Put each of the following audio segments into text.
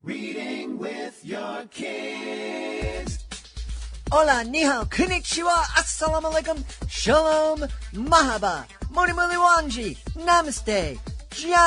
Reading with your kids. Hola, ni hao, konnichiwa, assalamu alaikum, shalom, mahaba, moni moli wanji, namaste, jambo,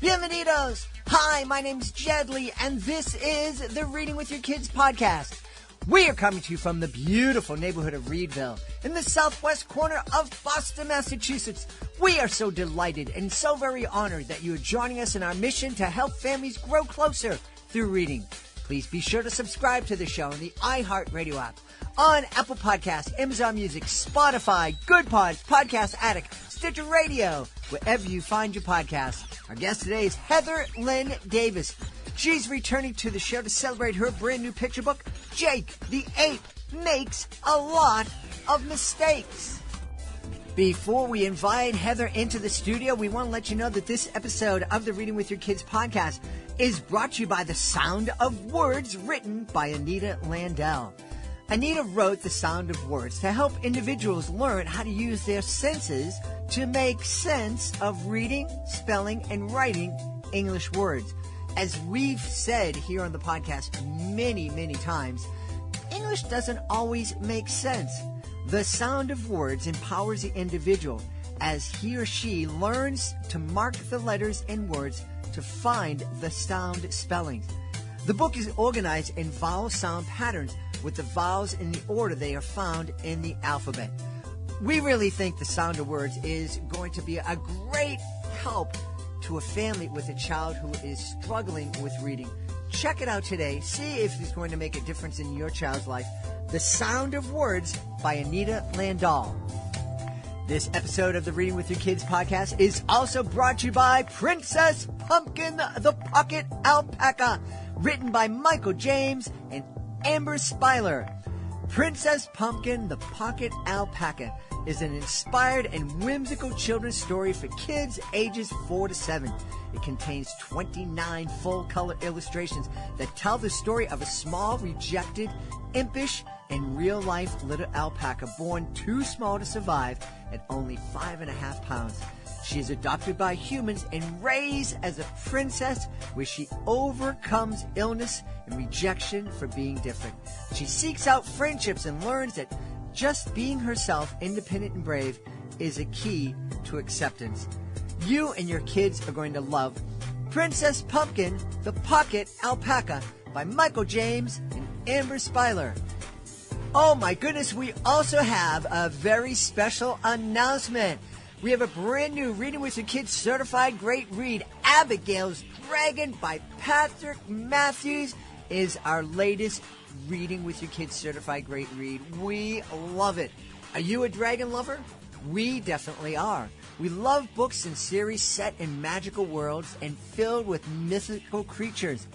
bienvenidos. Hi, my name's Jedley, and this is the Reading with Your Kids podcast. We are coming to you from the beautiful neighborhood of Reedville in the southwest corner of Boston, Massachusetts. We are so delighted and so very honored that you are joining us in our mission to help families grow closer through reading. Please be sure to subscribe to the show on the iHeartRadio app, on Apple Podcasts, Amazon Music, Spotify, Good Pods, Podcast Addict, Stitcher Radio, wherever you find your podcasts. Our guest today is Heather Lyn Davis. She's returning to the show to celebrate her brand new picture book, Jake the Ape Makes a Lot of Mistakes. Before we invite Heather into the studio, we want to let you know that this episode of the Reading with Your Kids podcast is brought to you by The Sound of Words, written by Anita Landell. Anita wrote The Sound of Words to help individuals learn how to use their senses to make sense of reading, spelling, and writing English words. As we've said here on the podcast many, many times, English doesn't always make sense. The Sound of Words empowers the individual as he or she learns to mark the letters and words to find the sound spellings. The book is organized in vowel sound patterns with the vowels in the order they are found in the alphabet. We really think The Sound of Words is going to be a great help to a family with a child who is struggling with reading. Check it out today. See if it's going to make a difference in your child's life. The Sound of Words by Anita Landell. This episode of the Reading with Your Kids podcast is also brought to you by Princess Pumpkin the Pocket Alpaca, written by Michael James and Amber Speiler. Princess Pumpkin the Pocket Alpaca is an inspired and whimsical children's story for kids ages 4 to 7. It contains 29 full-color illustrations that tell the story of a small, rejected, impish, and real-life little alpaca born too small to survive at only 5.5 pounds. She is adopted by humans and raised as a princess where she overcomes illness and rejection for being different. She seeks out friendships and learns that just being herself, independent and brave, is a key to acceptance. You and your kids are going to love Princess Pumpkin, the Pocket Alpaca by Michael James and Amber Speiler. Oh my goodness, we also have a very special announcement. We have a brand new Reading with Your Kids certified great read. Abigail's Dragon by Patrick Matthews is our latest Reading with Your Kids certified great read. We love it. Are you a dragon lover? We definitely are. We love books and series set in magical worlds and filled with mythical creatures.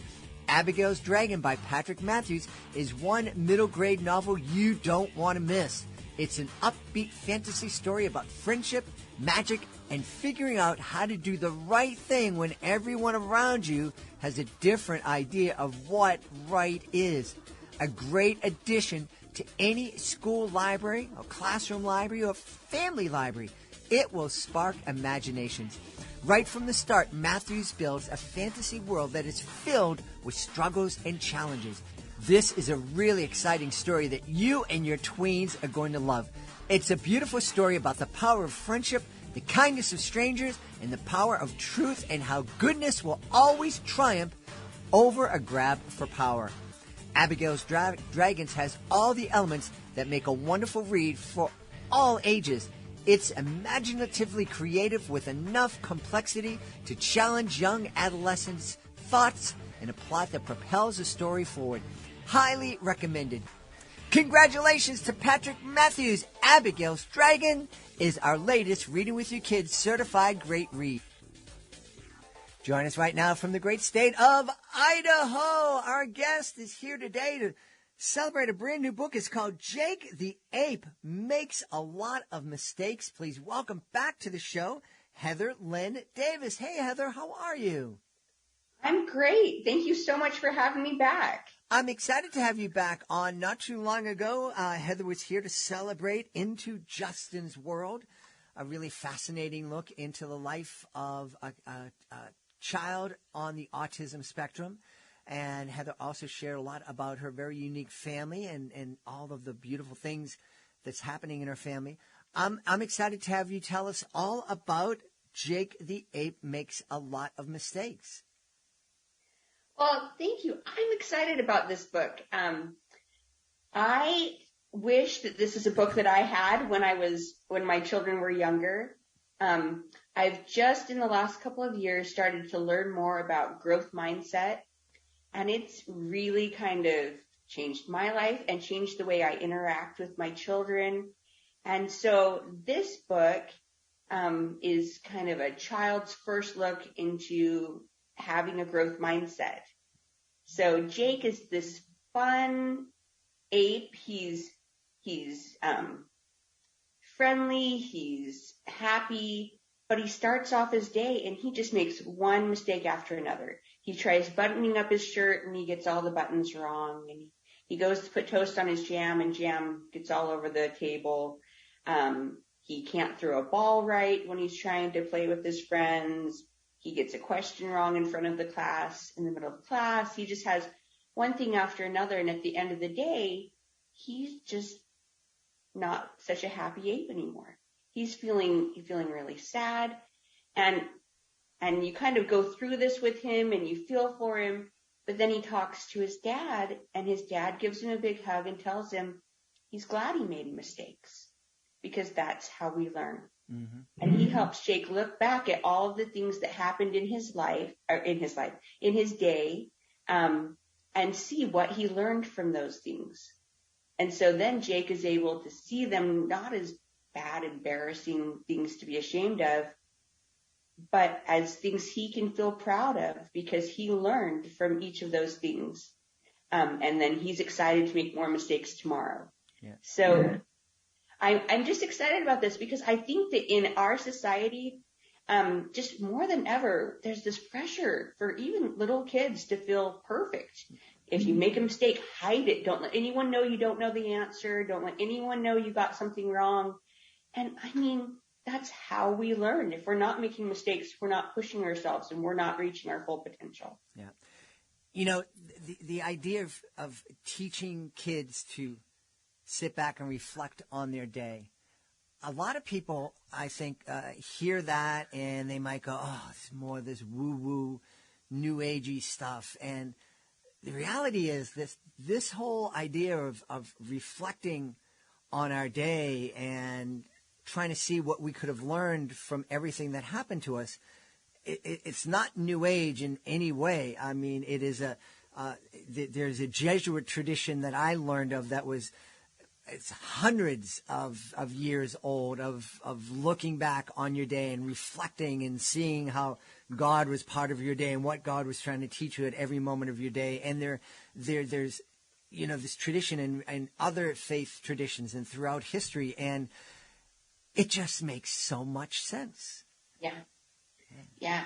Abigail's Dragon by Patrick Matthews is one middle grade novel you don't want to miss. It's an upbeat fantasy story about friendship, magic, and figuring out how to do the right thing when everyone around you has a different idea of what right is. A great addition to any school library or classroom library or family library. It will spark imaginations. Right from the start, Matthews builds a fantasy world that is filled with struggles and challenges. This is a really exciting story that you and your tweens are going to love. It's a beautiful story about the power of friendship, the kindness of strangers, and the power of truth, and how goodness will always triumph over a grab for power. Abigail's Dragons has all the elements that make a wonderful read for all ages. It's imaginatively creative with enough complexity to challenge young adolescents' thoughts and a plot that propels the story forward. Highly recommended. Congratulations to Patrick Matthews. Abigail's Dragon is our latest Reading with Your Kids certified great read. Join us right now from the great state of Idaho. Our guest is here today to celebrate a brand new book. It's called Jake the Ape Makes a Lot of Mistakes. Please welcome back to the show, Heather Lyn Davis. Hey, Heather, how are you? I'm great. Thank you so much for having me back. I'm excited to have you back on. Not too long ago, Heather was here to celebrate Into Justin's World, a really fascinating look into the life of a child on the autism spectrum. And Heather also shared a lot about her very unique family and all of the beautiful things that's happening in her family. I'm excited to have you tell us all about Jake the Ape Makes a Lot of Mistakes. Well, thank you. I'm excited about this book. I wish that this is a book that I had when my children were younger. I've just in the last couple of years started to learn more about growth mindset, and it's really kind of changed my life and changed the way I interact with my children. And so this book is kind of a child's first look into having a growth mindset. So Jake is this fun ape. He's friendly, he's happy, but he starts off his day and he just makes one mistake after another. He tries buttoning up his shirt and he gets all the buttons wrong, and he goes to put toast on his jam and jam gets all over the table. He can't throw a ball right when he's trying to play with his friends. He gets a question wrong in front of the class, in the middle of the class. He just has one thing after another, and at the end of the day, he's just not such a happy ape anymore. He's feeling really sad, and you kind of go through this with him and you feel for him, but then he talks to his dad, and his dad gives him a big hug and tells him he's glad he made mistakes, because that's how we learn. Mm-hmm. And he helps Jake look back at all of the things that happened in his day, and see what he learned from those things. And so then Jake is able to see them not as bad, embarrassing things to be ashamed of, but as things he can feel proud of, because he learned from each of those things. And then he's excited to make more mistakes tomorrow. Yeah. So yeah. I'm just excited about this, because I think that in our society, just more than ever, there's this pressure for even little kids to feel perfect. If you make a mistake, hide it. Don't let anyone know you don't know the answer. Don't let anyone know you got something wrong. And I mean, that's how we learn. If we're not making mistakes, we're not pushing ourselves, and we're not reaching our full potential. Yeah. You know, the idea of teaching kids to sit back and reflect on their day. A lot of people, I think, hear that and they might go, oh, it's more of this woo-woo, new agey stuff. And the reality is this whole idea of reflecting on our day and trying to see what we could have learned from everything that happened to us, it's not new age in any way. I mean, it is there's a Jesuit tradition that I learned of that was, it's hundreds of years old, of looking back on your day and reflecting and seeing how God was part of your day and what God was trying to teach you at every moment of your day. And there's, you know, this tradition and other faith traditions and throughout history, and it just makes so much sense. Yeah.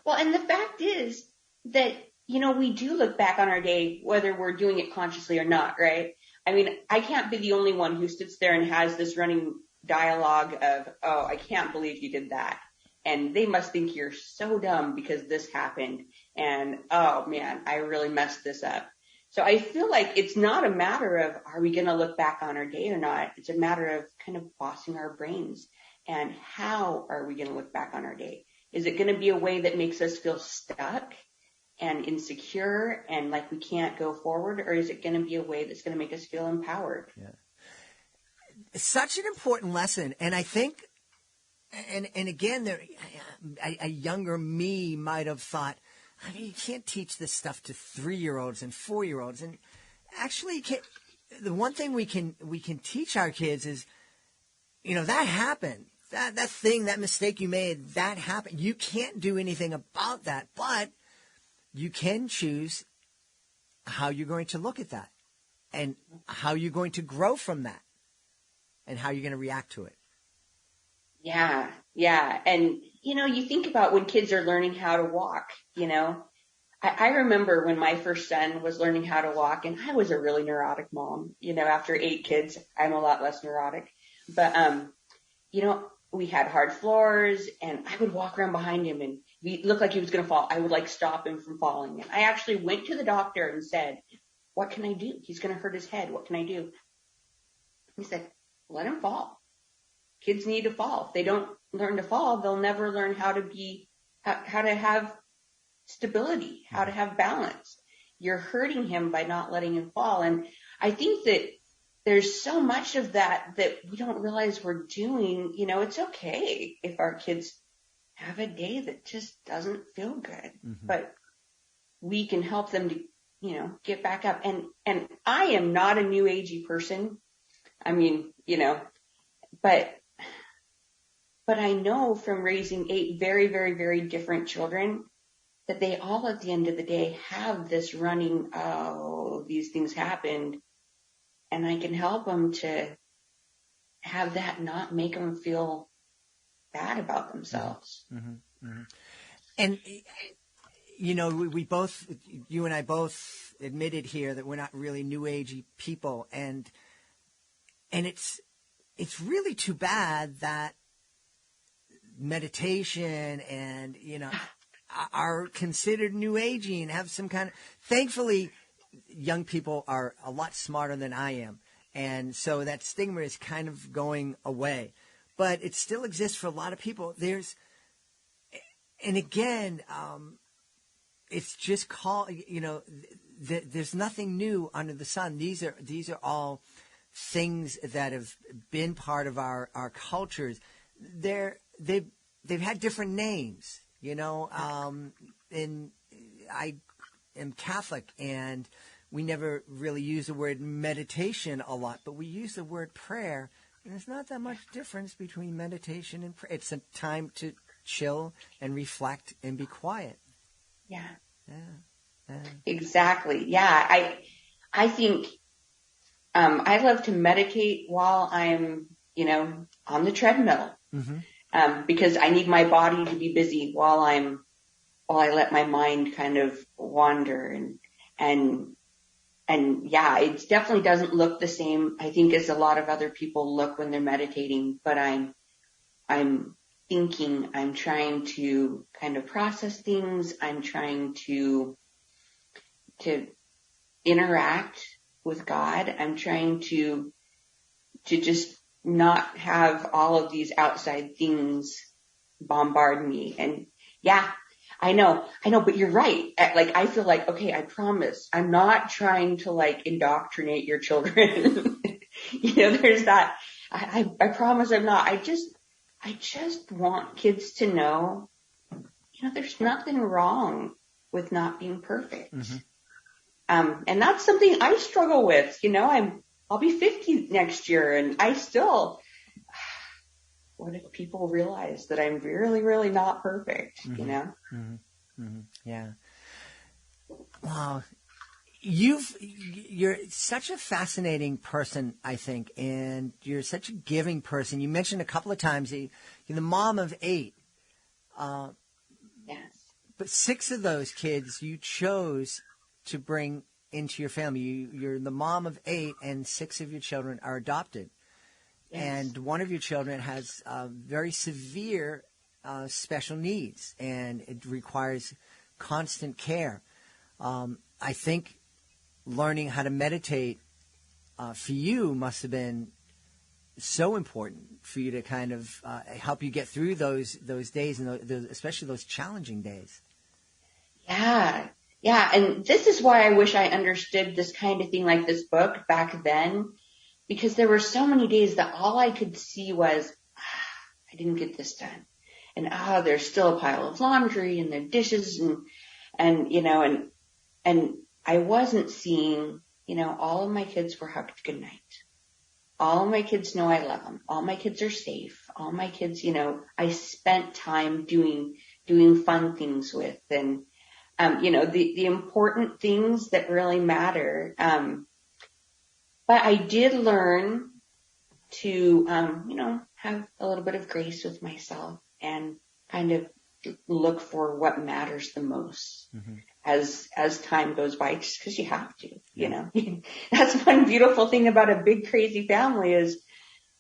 Well, and the fact is that, you know, we do look back on our day, whether we're doing it consciously or not, right? I mean, I can't be the only one who sits there and has this running dialogue of, oh, I can't believe you did that. And they must think you're so dumb because this happened. And, oh, man, I really messed this up. So I feel like it's not a matter of, are we going to look back on our day or not? It's a matter of kind of bossing our brains. And how are we going to look back on our day? Is it going to be a way that makes us feel stuck and insecure and like we can't go forward, or is it going to be a way that's going to make us feel empowered? Yeah. It's such an important lesson. And I think, and again, a younger me might have thought, I mean, you can't teach this stuff to 3-year-olds and 4-year-olds. And actually, the one thing we can teach our kids is, you know, that happened. That thing, that mistake you made, that happened. You can't do anything about that, but you can choose how you're going to look at that and how you're going to grow from that and how you're going to react to it. Yeah. And, you know, you think about when kids are learning how to walk, you know. I remember when my first son was learning how to walk, and I was a really neurotic mom. You know, after 8 kids, I'm a lot less neurotic. But, you know, we had hard floors, and I would walk around behind him, and he looked like he was going to fall, I would like stop him from falling. And I actually went to the doctor and said, what can I do? He's going to hurt his head. What can I do? He said, let him fall. Kids need to fall. If they don't learn to fall, they'll never learn how to have stability, how to have balance. You're hurting him by not letting him fall. And I think that there's so much of that we don't realize we're doing. You know, it's okay if our kids have a day that just doesn't feel good, but we can help them to, you know, get back up. And I am not a new agey person. I mean, you know, but I know from raising 8 very, very, very different children that they all at the end of the day have this running, oh, these things happened. And I can help them to have that not make them feel bad about themselves. And, you know, we both, you and I both admitted here that we're not really new agey people. And it's really too bad that meditation and, you know, are considered new agey and have some kind of, thankfully, young people are a lot smarter than I am. And so that stigma is kind of going away. But it still exists for a lot of people. And again, it's just called, you know, there's nothing new under the sun. These are all things that have been part of our cultures. They've had different names, you know, and I am Catholic, and we never really use the word meditation a lot, but we use the word prayer, and there's not that much difference between meditation and prayer. It's a time to chill and reflect and be quiet. Yeah. Yeah. Exactly. Yeah. I think, I love to meditate while I'm, you know, on the treadmill, because I need my body to be busy while I let my mind kind of wander and yeah, it definitely doesn't look the same, I think, as a lot of other people look when they're meditating, but I'm thinking, I'm trying to kind of process things. I'm trying to interact with God. I'm trying to just not have all of these outside things bombard me. And yeah, I know, but you're right. Like, I feel like, okay, I promise I'm not trying to like indoctrinate your children. You know, there's that. I promise I'm not. I just want kids to know, you know, there's nothing wrong with not being perfect. And that's something I struggle with. You know, I'll be 50 next year, and I still, what if people realize that I'm really, really not perfect, you know? Yeah. Wow. You're such a fascinating person, I think, and you're such a giving person. You mentioned a couple of times you're the mom of 8. Yes. But 6 of those kids you chose to bring into your family. You're the mom of 8, and 6 of your children are adopted. Yes. And one of your children has very severe special needs, and it requires constant care. I think learning how to meditate for you must have been so important for you to kind of help you get through those days, and especially those challenging days. Yeah, and this is why I wish I understood this kind of thing like this book back then, because there were so many days that all I could see was, I didn't get this done. And, there's still a pile of laundry and the dishes and, you know, and I wasn't seeing, you know, all of my kids were hugged goodnight. All of my kids know I love them. All my kids are safe. All my kids, you know, I spent time doing fun things with, and, you know, the important things that really matter. But I did learn to, you know, have a little bit of grace with myself and kind of look for what matters the most as time goes by, just because you have to, you know. That's one beautiful thing about a big, crazy family is,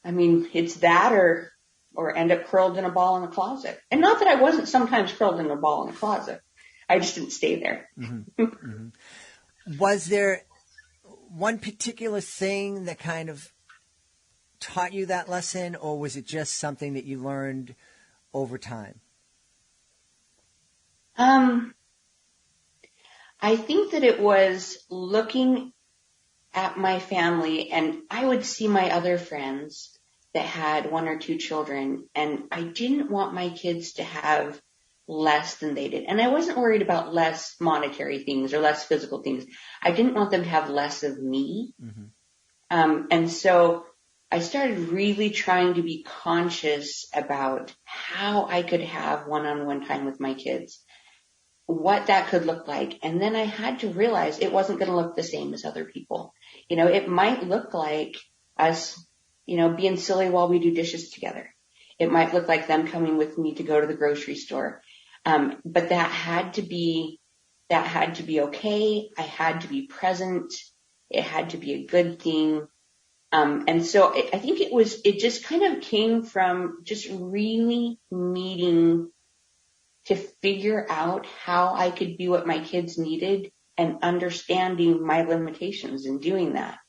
I mean, it's that or or end up curled in a ball in a closet. And not that I wasn't sometimes curled in a ball in a closet. I just didn't stay there. Mm-hmm. Mm-hmm. Was there one particular thing that kind of taught you that lesson, or was it just something that you learned over time? I think that it was looking at my family, and I would see my other friends that had 1 or 2 children, and I didn't want my kids to have less than they did. And I wasn't worried about less monetary things or less physical things. I didn't want them to have less of me. Mm-hmm. And so I started really trying to be conscious about how I could have one-on-one time with my kids, what that could look like. And then I had to realize it wasn't going to look the same as other people. You know, it might look like us, you know, being silly while we do dishes together. It might look like them coming with me to go to the grocery store. But that had to be okay. I had to be present. It had to be a good thing. And so I think it just kind of came from just really needing to figure out how I could be what my kids needed and understanding my limitations in doing that.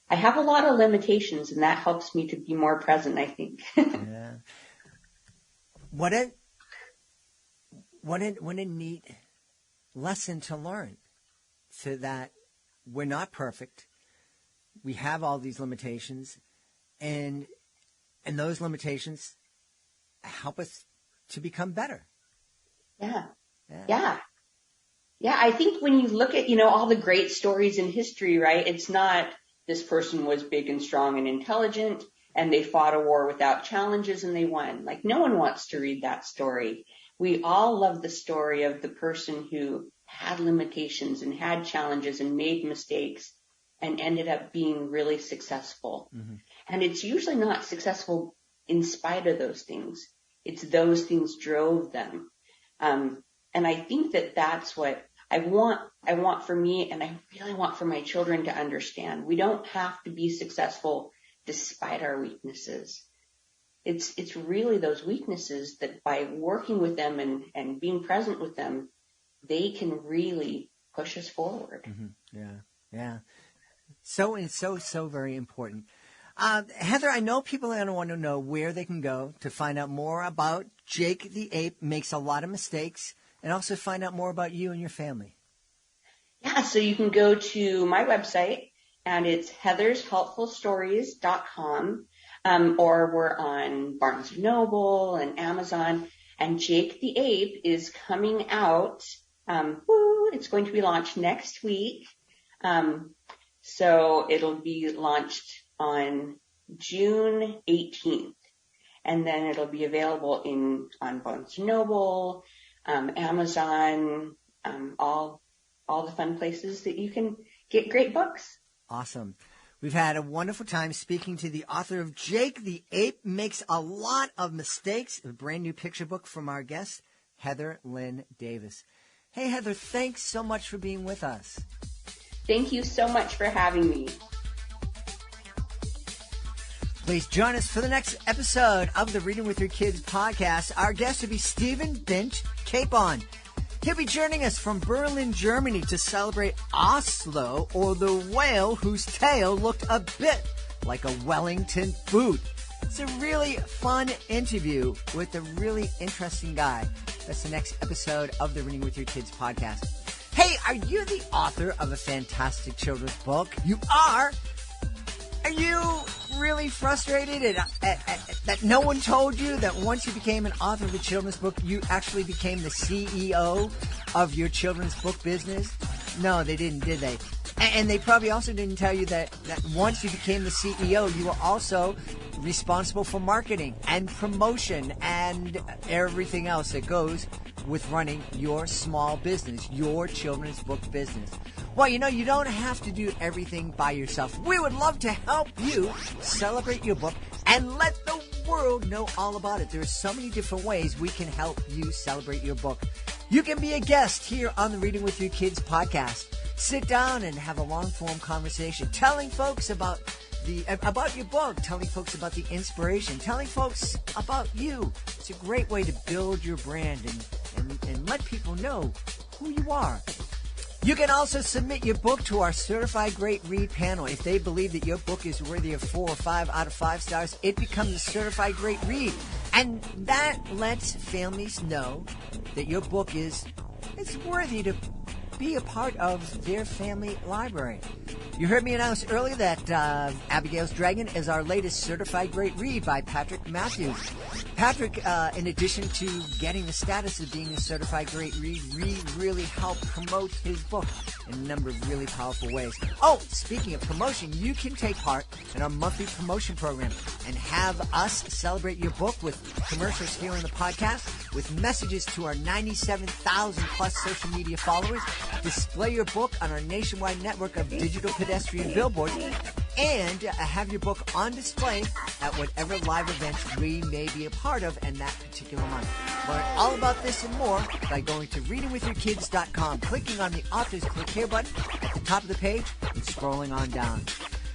I have a lot of limitations, and that helps me to be more present, I think. Yeah. What a neat lesson to learn, so that we're not perfect. We have all these limitations, and those limitations help us to become better. Yeah. I think when you look at, you know, all the great stories in history, right? It's not this person was big and strong and intelligent and they fought a war without challenges and they won. Like, no one wants to read that story. We all love the story of the person who had limitations and had challenges and made mistakes and ended up being really successful. Mm-hmm. And it's usually not successful in spite of those things. It's those things drove them. And I think that that's what I want for me, and I really want for my children to understand. We don't have to be successful despite our weaknesses. It's really those weaknesses that by working with them and being present with them, they can really push us forward. Mm-hmm. Yeah. So very important. Heather, I know people are going to want to know where they can go to find out more about Jake the Ape Makes a Lot of Mistakes, and also find out more about you and your family. Yeah, so you can go to my website, and it's heathershelpfulstories.com, or we're on Barnes & Noble and Amazon. And Jake the Ape is coming out. It's going to be launched next week. So it'll be launched on June 18th. And then it'll be available on Barnes & Noble, Amazon, all the fun places that you can get great books. Awesome. We've had a wonderful time speaking to the author of Jake the Ape Makes a Lot of Mistakes, a brand new picture book from our guest, Heather Lyn Davis. Hey, Heather, thanks so much for being with us. Thank you so much for having me. Please join us for the next episode of the Reading with Your Kids podcast. Our guest will be Stephen Binch Capon. He'll be joining us from Berlin, Germany to celebrate Oslo, or the whale whose tail looked a bit like a Wellington boot. It's a really fun interview with a really interesting guy. That's the next episode of the Reading with Your Kids podcast. Hey, are you the author of a fantastic children's book? You are? Are you really frustrated that no one told you that once you became an author of a children's book, you actually became the CEO of your children's book business? No, they didn't, did they? And they probably also didn't tell you that once you became the CEO, you were also responsible for marketing and promotion and everything else that goes with running your small business, your children's book business. Well, you know, you don't have to do everything by yourself. We would love to help you celebrate your book and let the world know all about it. There are so many different ways we can help you celebrate your book. You can be a guest here on the Reading with Your Kids podcast. Sit down and have a long-form conversation, telling folks about about your book, telling folks about the inspiration, telling folks about you. It's a great way to build your brand and let people know who you are. You can also submit your book to our Certified Great Read panel. If they believe that your book is worthy of 4 or 5 out of 5 stars, it becomes a Certified Great Read. And that lets families know that your book is worthy to be a part of their family library. You heard me announce earlier that Abigail's Dragon is our latest Certified Great Read by Patrick Matthews. Patrick, in addition to getting the status of being a Certified Great Read, really helped promote his book in a number of really powerful ways. Oh, speaking of promotion, you can take part in our monthly promotion program and have us celebrate your book with commercials here on the podcast, with messages to our 97,000 plus social media followers, display your book on our nationwide network of digital pedestrian billboards, and have your book on display at whatever live events we may be a part of in that particular month. Learn all about this and more by going to readingwithyourkids.com, clicking on the Authors Click Here button at the top of the page, and scrolling on down.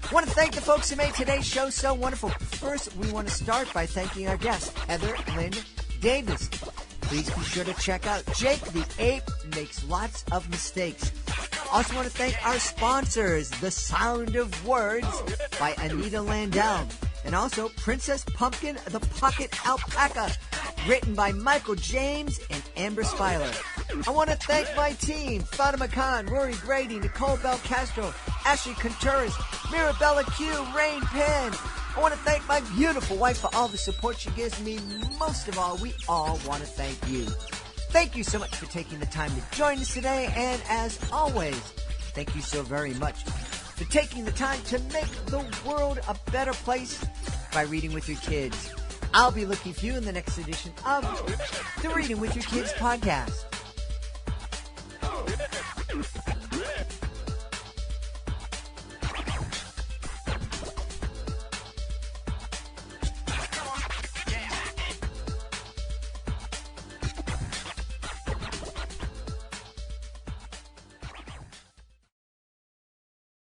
I want to thank the folks who made today's show so wonderful. First, we want to start by thanking our guest, Heather Lyn Davis. Please be sure to check out Jake the Ape Makes Lots of Mistakes. Also want to thank our sponsors, The Sound of Words by Anita Landell, and also Princess Pumpkin, the Pocket Alpaca, written by Michael James and Amber Spiler. I want to thank my team, Fatima Khan, Rory Grady, Nicole Bell Castro, Ashley Contreras, Mirabella Q, Rain Penn. I want to thank my beautiful wife for all the support she gives me. Most of all, we all want to thank you. Thank you so much for taking the time to join us today, and as always, thank you so very much for taking the time to make the world a better place by reading with your kids. I'll be looking for you in the next edition of the Reading with Your Kids podcast.